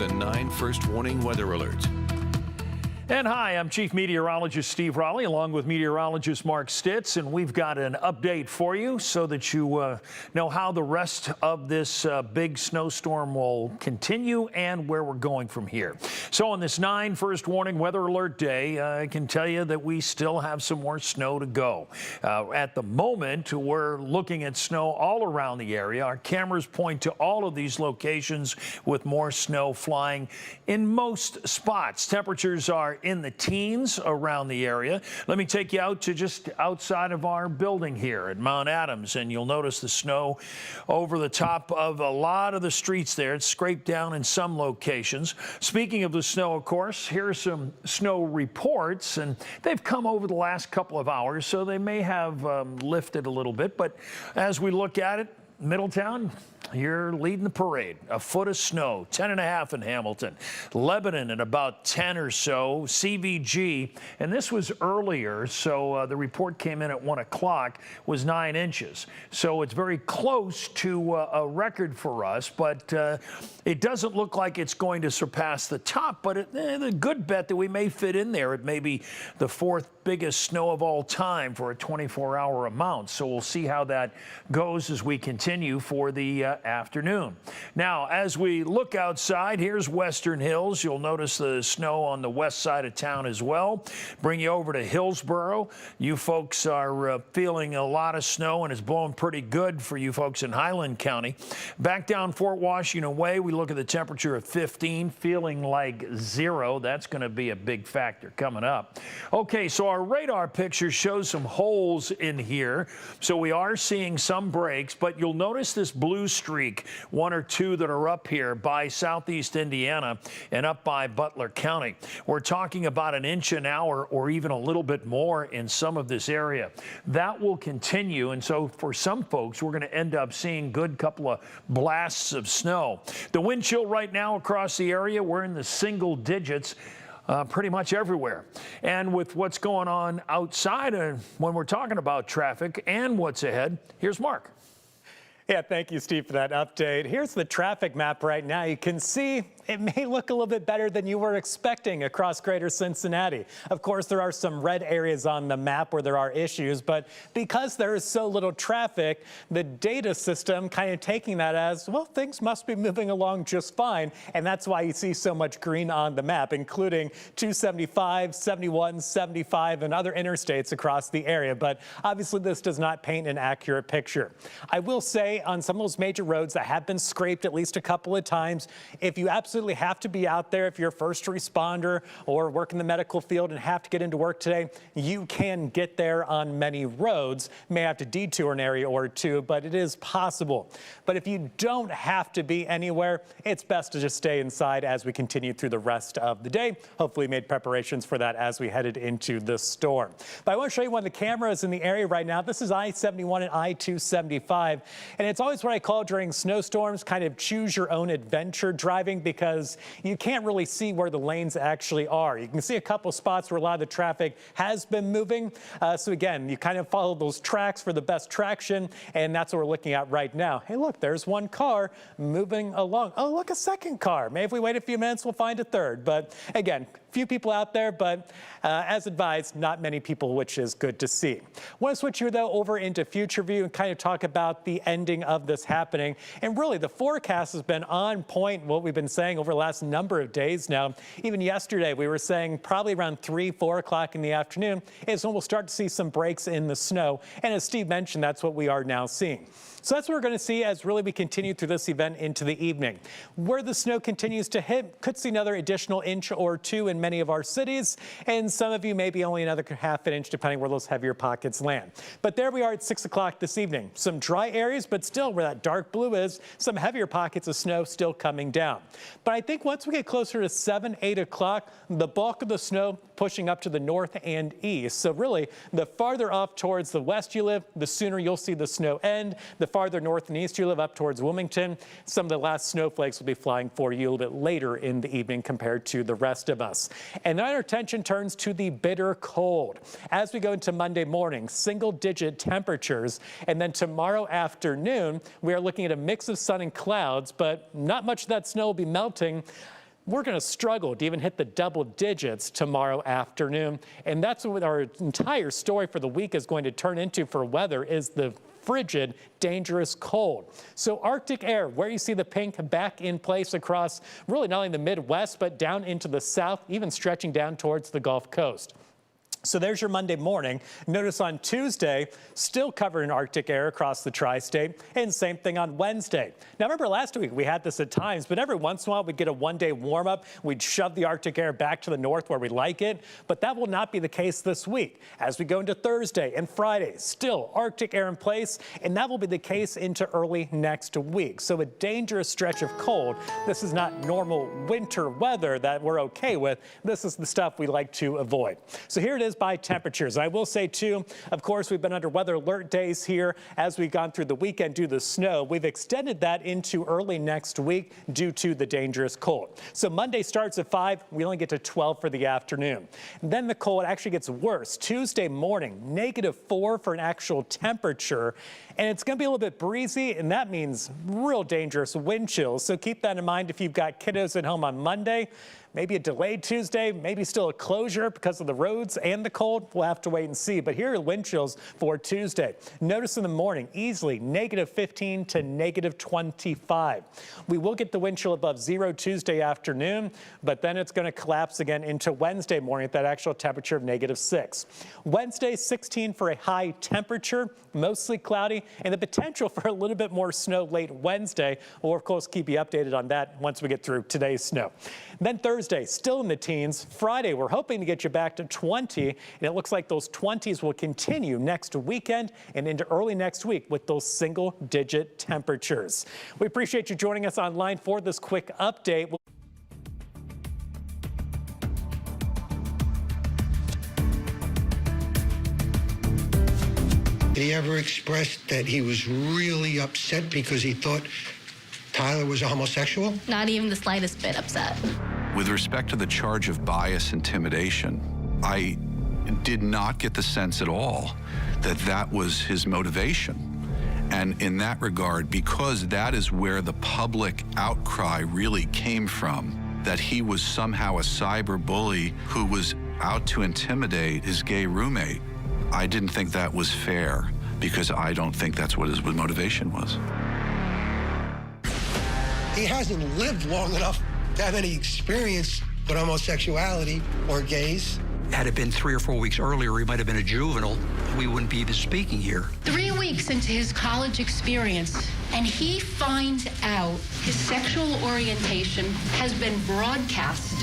is a 9 first warning weather alert. And hi, I'm Chief Meteorologist Steve Raleigh, along with meteorologist Mark Stitz, and we've got an update for you so that you know how the rest of this big snowstorm will continue and where we're going from here. So on this 9 first warning weather alert day, I can tell you that we still have some more snow to go. At the moment, we're looking at snow all around the area. Our cameras point to all of these locations with more snow flying in most spots. Temperatures are in the teens around the area. Let me take you out to just outside of our building here at Mount Adams, and you'll notice the snow over the top of a lot of the streets there. It's scraped down in some locations. Speaking of the snow, of course, here are some snow reports, and they've come over the last couple of hours, so they may have lifted a little bit. But as we look at it, Middletown, you're leading the parade. A foot of snow, 10.5 in Hamilton. Lebanon at about 10 or so. CVG, and this was earlier, so the report came in at 1 o'clock, was 9 inches. So it's very close to a record for us, but it doesn't look like it's going to surpass the top, but a good bet that we may fit in there. It may be the 4th biggest snow of all time for a 24-hour amount. So we'll see how that goes as we continue for the afternoon. Now, as we look outside, here's Western Hills. You'll notice the snow on the west side of town as well. Bring you over to Hillsboro. You folks are feeling a lot of snow, and it's blowing pretty good for you folks in Highland County. Back down Fort Washington way, we look at the temperature of 15, feeling like 0. That's going to be a big factor coming up. Okay, so our radar picture shows some holes in here. So we are seeing some breaks, but you'll notice this blue streak, 1 or 2 that are up here by southeast Indiana and up by Butler County. We're talking about 1 inch an hour or even a little bit more in some of this area. That will continue, and so for some folks, we're going to end up seeing good couple of blasts of snow. The wind chill right now across the area, we're in the single digits. Pretty much everywhere. And with what's going on outside, when we're talking about traffic and what's ahead, here's Mark. Yeah, thank you, Steve, for that update. Here's the traffic map right now. You can see it may look a little bit better than you were expecting across greater Cincinnati. Of course, there are some red areas on the map where there are issues, but because there is so little traffic, the data system kind of taking that as, well, things must be moving along just fine, and that's why you see so much green on the map, including 275, 71, 75, and other interstates across the area. But obviously, this does not paint an accurate picture. I will say on some of those major roads that have been scraped at least a couple of times, if you absolutely have to be out there, if you're a first responder or work in the medical field and have to get into work today, you can get there on many roads. May have to detour an area or two, but it is possible. But if you don't have to be anywhere, it's best to just stay inside as we continue through the rest of the day. Hopefully made preparations for that as we headed into the storm. But I want to show you one of the cameras in the area right now. This is I-71 and I-275, and it's always what I call during snowstorms kind of choose your own adventure driving, because you can't really see where the lanes actually are. You can see a couple spots where a lot of the traffic has been moving. So again, you kind of follow those tracks for the best traction, and that's what we're looking at right now. Hey, look, there's one car moving along. Oh, look, a second car. Maybe if we wait a few minutes, we'll find a third. But again, few people out there, but as advised, not many people, which is good to see. I want to switch here, though, over into future view and kind of talk about the ending of this happening. And really, the forecast has been on point, what we've been saying over the last number of days now. Even yesterday, we were saying probably around 3, 4 o'clock in the afternoon is when we'll start to see some breaks in the snow. And as Steve mentioned, that's what we are now seeing. So that's what we're going to see as really we continue through this event into the evening. Where the snow continues to hit, could see another additional inch or 2 in many of our cities, and some of you maybe only another ½ an inch depending where those heavier pockets land. But there we are at 6 o'clock this evening. Some dry areas, but still where that dark blue is, some heavier pockets of snow still coming down. But I think once we get closer to 7, 8 o'clock, the bulk of the snow pushing up to the north and east. So really, the farther off towards the west you live, the sooner you'll see the snow end. The farther north and east you live up towards Wilmington, some of the last snowflakes will be flying for you a little bit later in the evening compared to the rest of us. And then our attention turns to the bitter cold. As we go into Monday morning, single-digit temperatures, and then tomorrow afternoon, we are looking at a mix of sun and clouds, but not much of that snow will be melting. we're going to struggle to even hit the double digits tomorrow afternoon. And that's what our entire story for the week is going to turn into for weather, is the frigid, dangerous cold. So Arctic air, where you see the pink back in place across really not only the Midwest, but down into the south, even stretching down towards the Gulf Coast. So there's your Monday morning. Notice on Tuesday, still covered in Arctic air across the tri-state, and same thing on Wednesday. Now remember last week we had this at times, but every once in a while we'd get a one-day warm-up. We'd shove the Arctic air back to the north where we like it, but that will not be the case this week. As we go into Thursday and Friday, still Arctic air in place, and that will be the case into early next week. So a dangerous stretch of cold. This is not normal winter weather that we're okay with. This is the stuff we like to avoid. So here it is by temperatures. I will say too, of course, we've been under weather alert days here as we've gone through the weekend due to the snow. We've extended that into early next week due to the dangerous cold. So Monday starts at 5. We only get to 12 for the afternoon. And then the cold actually gets worse. Tuesday morning, -4 for an actual temperature. And it's going to be a little bit breezy, and that means real dangerous wind chills. So keep that in mind if you've got kiddos at home on Monday. Maybe a delayed Tuesday, maybe still a closure because of the roads and the cold. We'll have to wait and see. But here are wind chills for Tuesday. Notice in the morning, easily -15 to -25. We will get the wind chill above 0 Tuesday afternoon, but then it's going to collapse again into Wednesday morning at that actual temperature of -6. Wednesday, 16 for a high temperature, mostly cloudy, and the potential for a little bit more snow late Wednesday. We'll, of course, keep you updated on that once we get through today's snow. Then Thursday, still in the teens. Friday, we're hoping to get you back to 20, and it looks like those 20s will continue next weekend and into early next week with those single-digit temperatures. We appreciate you joining us online for this quick update. Did he ever express that he was really upset because he thought Tyler was a homosexual? Not even the slightest bit upset. With respect to the charge of bias intimidation, I did not get the sense at all that that was his motivation. And in that regard, because that is where the public outcry really came from, that he was somehow a cyber bully who was out to intimidate his gay roommate, I didn't think that was fair, because I don't think that's what his motivation was. He hasn't lived long enough to have any experience with homosexuality or gays. Had it been 3 or 4 weeks earlier, he might have been a juvenile. We wouldn't be even speaking here. 3 weeks into his college experience, and he finds out his sexual orientation has been broadcast.